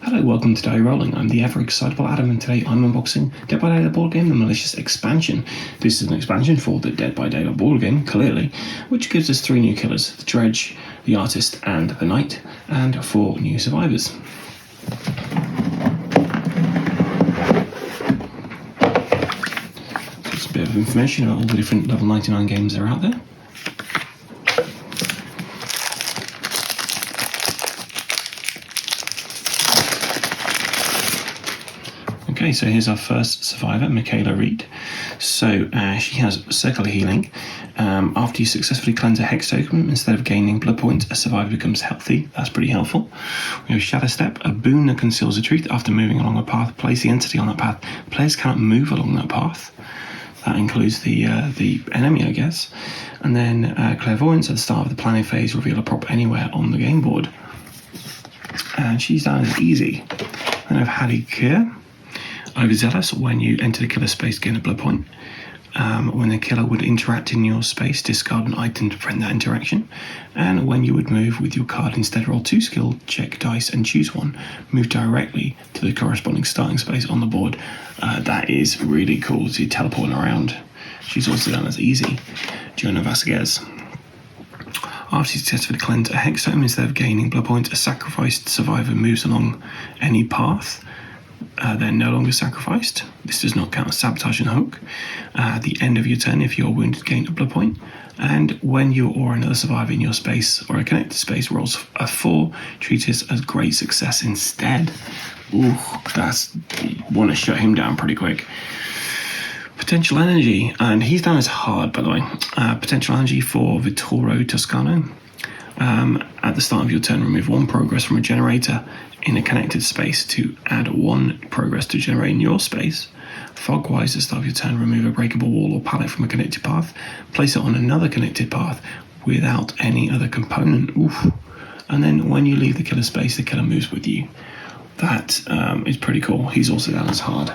Hello, welcome to Die Rollin. I'm the ever excitable Adam, and today I'm unboxing Dead by Daylight board game, the Malicious expansion. This is an expansion for the Dead by Daylight board game, clearly, which gives us 3 new killers: the Dredge, the Artist, and the Knight, and 4 new survivors. Just a bit of information about all the different level 99 games that are out there. Okay, so here's our first survivor, Michaela Reed. So she has circular healing. After you successfully cleanse a hex token, instead of gaining blood points, a survivor becomes healthy. That's pretty helpful. We have Shadow Step, a boon that conceals the truth. After moving along a path, place the entity on that path. Players cannot move along that path. That includes the enemy, I guess. And then Clairvoyance, at the start of the planning phase, reveal a prop anywhere on the game board. And she's down as easy. Then I have Hattie Keir. Overzealous. When you enter the killer space, gain a blood point. When the killer would interact in your space, discard an item to prevent that interaction. And when you would move with your card, instead roll 2 skill check dice and choose one. Move directly to the corresponding starting space on the board. That is really cool. So you're teleporting around. She's also done as easy. Jonah Vasquez. After you successfully cleanse a hex totem, instead of gaining blood points, a sacrificed survivor moves along any path. They're no longer sacrificed. This does not count as sabotage and hook. At the end of your turn, if you're wounded, gain a blood point. And when you or another survivor in your space or a connected space rolls a 4, treat it as great success instead. Ooh, want to shut him down pretty quick. Potential energy, and he's down as hard, by the way. Potential energy for Vittoro Toscano. At the start of your turn, remove 1 progress from a generator in a connected space to add 1 progress to generate in your space. Fogwise, at the start of your turn, remove a breakable wall or pallet from a connected path. Place it on another connected path without any other component. Oof. And then when you leave the killer space, the killer moves with you. That is pretty cool. He's also down as hard.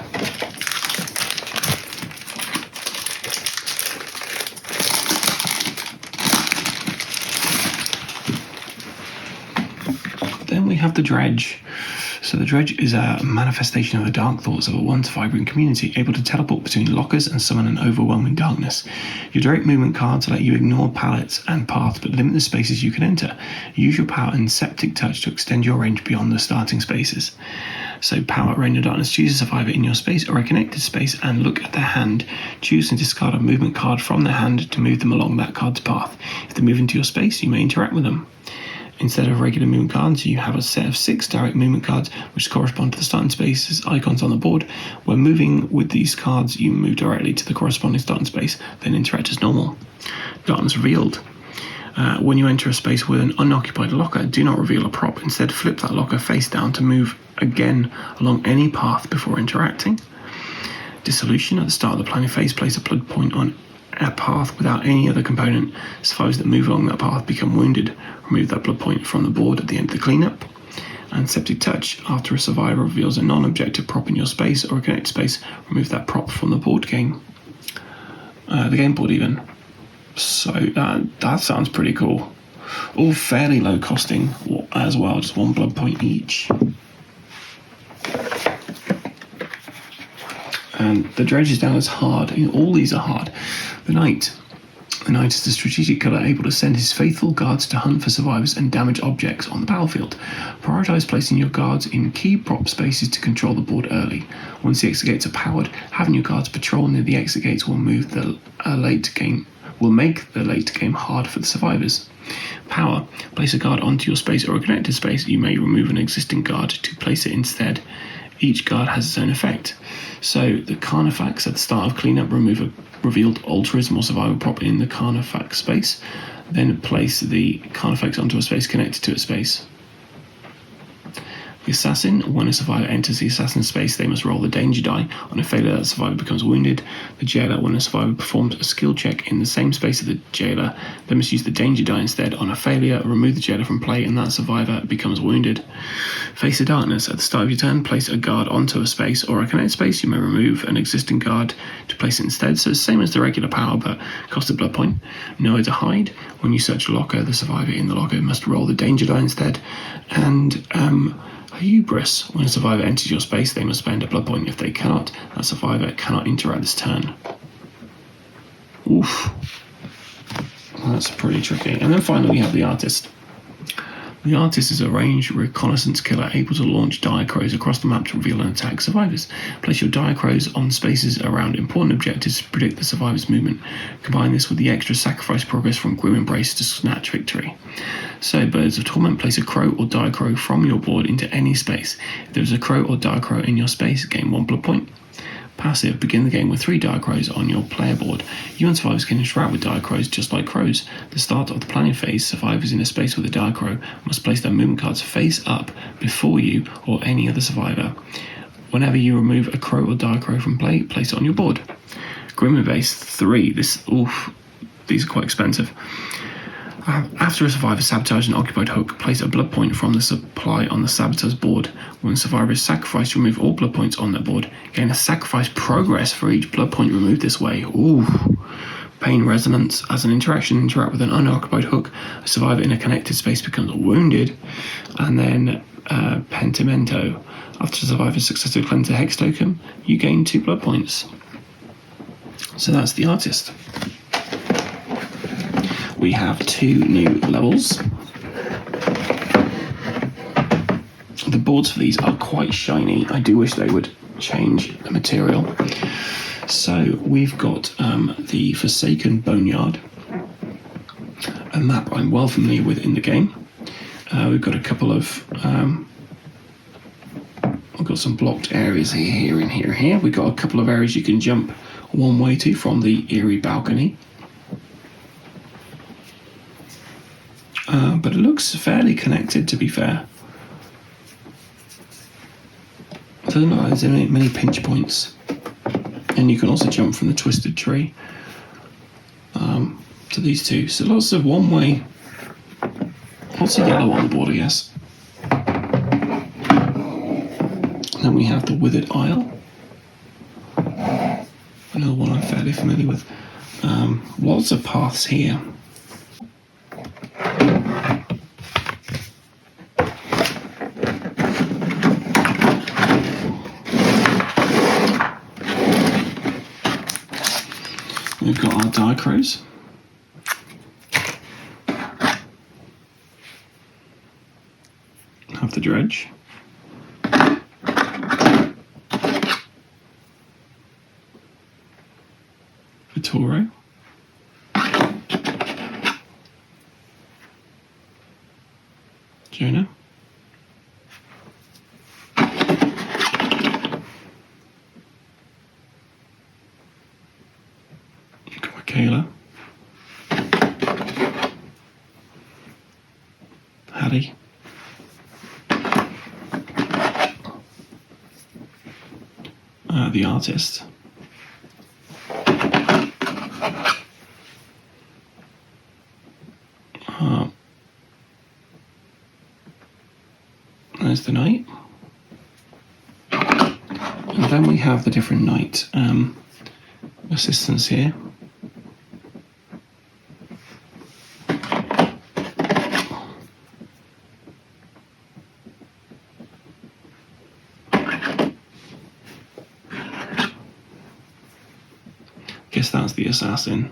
Then we have the Dredge. So the Dredge is a manifestation of the dark thoughts of a once vibrant community, able to teleport between lockers and summon an overwhelming darkness. Your direct movement cards let you ignore pallets and paths, but limit the spaces you can enter. Use your power and septic touch to extend your range beyond the starting spaces. So power, Rain of Darkness, choose a survivor in your space or a connected space and look at their hand. Choose and discard a movement card from their hand to move them along that card's path. If they move into your space, you may interact with them. Instead of regular movement cards, you have a set of 6 direct movement cards which correspond to the starting spaces icons on the board. When moving with these cards, you move directly to the corresponding starting space, then interact as normal. Darkness revealed. When you enter a space with an unoccupied locker, do not reveal a prop. Instead, flip that locker face down to move again along any path before interacting. Dissolution. At the start of the planning phase, place a blood point on a path without any other component. Survivors that move along that path become wounded. Remove that blood point from the board at the end of the cleanup. And Septic Touch. After a survivor reveals a non-objective prop in your space or a connected space, remove that prop from the board game. The game board even. So that sounds pretty cool. All fairly low costing as well, just 1 blood point each. And the Dredge is down as hard. All these are hard. The Knight. The Knight is the strategic killer able to send his faithful guards to hunt for survivors and damage objects on the battlefield. Prioritize placing your guards in key prop spaces to control the board early. Once the exit gates are powered, having your guards patrol near the exit gates will make the late game hard for the survivors. Power. Place a guard onto your space or a connected space. You may remove an existing guard to place it instead. Each guard has its own effect. So the Carnifex, at the start of cleanup, remove a revealed altruism or survival prop in the Carnifex space. Then place the Carnifex onto a space connected to its space. The Assassin. When a survivor enters the assassin space, they must roll the danger die. On a failure, that survivor becomes wounded. The Jailer. When a survivor performs a skill check in the same space as the Jailer, they must use the danger die instead. On a failure, remove the Jailer from play and that survivor becomes wounded. Face of Darkness. At the start of your turn, place a guard onto a space or a connected space. You may remove an existing guard to place it instead. So it's the same as the regular power, but cost a blood point. Nowhere to hide. When you search a locker, the survivor in the locker must roll the danger die instead. And Hubris. When a survivor enters your space, they must spend a blood point. If they cannot, that survivor cannot interact this turn. Oof. That's pretty tricky. And then finally we have the Artist. The Artist is a ranged reconnaissance killer able to launch dire crows across the map to reveal and attack survivors. Place your dire crows on spaces around important objectives to predict the survivor's movement. Combine this with the extra sacrifice progress from Grim Embrace to snatch victory. So, Birds of Torment, place a crow or dire crow from your board into any space. If there is a crow or dire crow in your space, gain 1 blood point. Passive, begin the game with 3 dire crows on your player board. You and survivors can interact with dire crows just like crows. At the start of the planning phase, survivors in a space with a dire crow must place their movement cards face up before you or any other survivor. Whenever you remove a crow or dire crow from play, place it on your board. Grim Embrace 3. These are quite expensive. After a survivor sabotages an occupied hook, place a blood point from the supply on the saboteur's board. When the survivor is sacrificed, remove all blood points on their board. Gain a sacrifice progress for each blood point removed this way. Ooh. Pain Resonance. As an interact with an unoccupied hook, a survivor in a connected space becomes wounded. And then Pentimento. After a survivor successfully cleanses a hex token, you gain 2 blood points. So that's the Artist. We have 2 new levels. The boards for these are quite shiny. I do wish they would change the material. So we've got the Forsaken Boneyard, a map I'm well familiar with in the game. We've got a couple of we've got some blocked areas here and here. We've got a couple of areas you can jump one way to from the Eerie Balcony. But it looks fairly connected, to be fair. I don't know, there's many pinch points. And you can also jump from the Twisted Tree to these 2. So lots of one-way, lots of yellow on the board, I guess. And then we have the Withered Isle. Another one I'm fairly familiar with. Lots of paths here. We've got our dire crows. Have the dredge. Vitoro. Jonah. Kayla, Harry, the Artist, there's the Knight, and then we have the different Knight assistants here. Guess that's the assassin.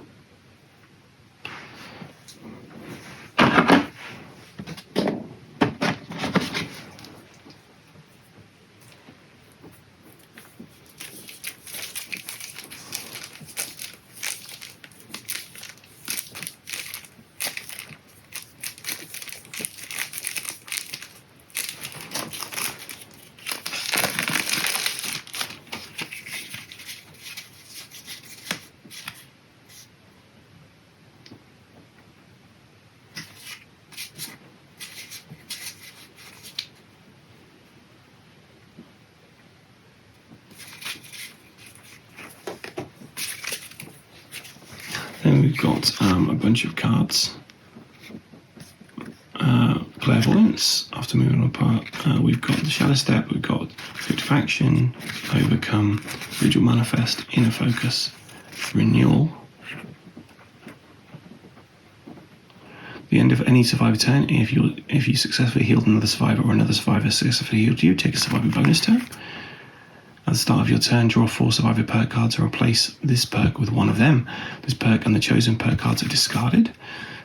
Then we've got a bunch of cards. Clairvoyance, after moving apart. We've got the Shadow Step, we've got Fictive Action, Overcome, Vigil Manifest, Inner Focus, Renewal. the end of any survivor turn, if you successfully healed another survivor or another survivor successfully healed you, take a survivor bonus turn. At the start of your turn, draw 4 survivor perk cards and replace this perk with one of them. This perk and the chosen perk cards are discarded.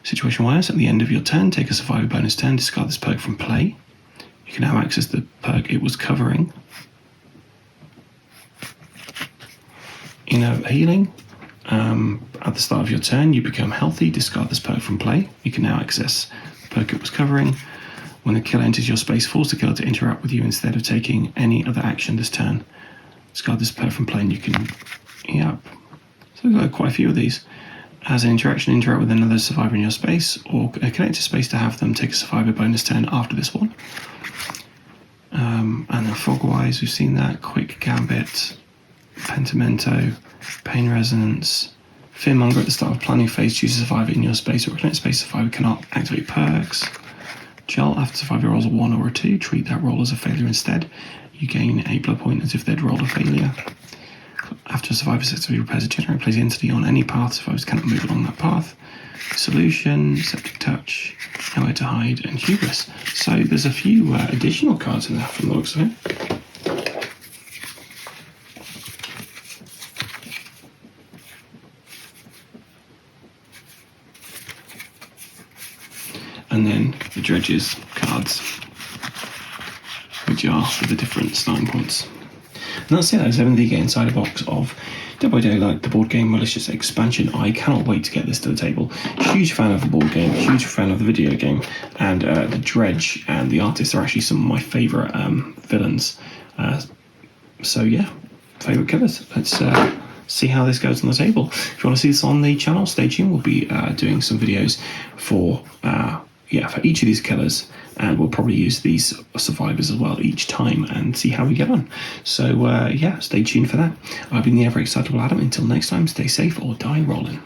Situation-wise, at the end of your turn, take a survivor bonus turn, discard this perk from play. You can now access the perk it was covering. Inner healing. At the start of your turn, you become healthy, discard this perk from play. You can now access the perk it was covering. When the killer enters your space, force the killer to interact with you instead of taking any other action this turn. Discard this perk from play and you can... Yep. So we've got quite a few of these. As an interact with another survivor in your space, or a connected space to have them take a survivor bonus turn after this one. And then Fogwise, we've seen that. Quick Gambit, Pentimento, Pain Resonance, Fearmonger at the start of planning phase, choose a survivor in your space or a connected space survivor cannot activate perks. Gel, after survivor rolls a 1 or a 2, treat that roll as a failure instead. You gain a blood point as if they'd rolled a failure. After a survivor successfully repairs a generator, place the entity on any path, survivors cannot move along that path. Solution, Septic Touch, Nowhere to Hide, and Hubris. So there's a few additional cards in there from the looks of it. And then the Dredges cards, which are for the different starting points. And that's it, that's everything you get inside a box of Dead by Daylight, the board game Malicious expansion. I cannot wait to get this to the table. Huge fan of the board game, huge fan of the video game, and the Dredge and the artists are actually some of my favourite villains. So yeah, favourite killers. Let's see how this goes on the table. If you want to see this on the channel, stay tuned. We'll be doing some videos for each of these killers, and we'll probably use these survivors as well each time and see how we get on. So stay tuned for that. I've been the ever excitable Adam. Until next time, stay safe or die rolling.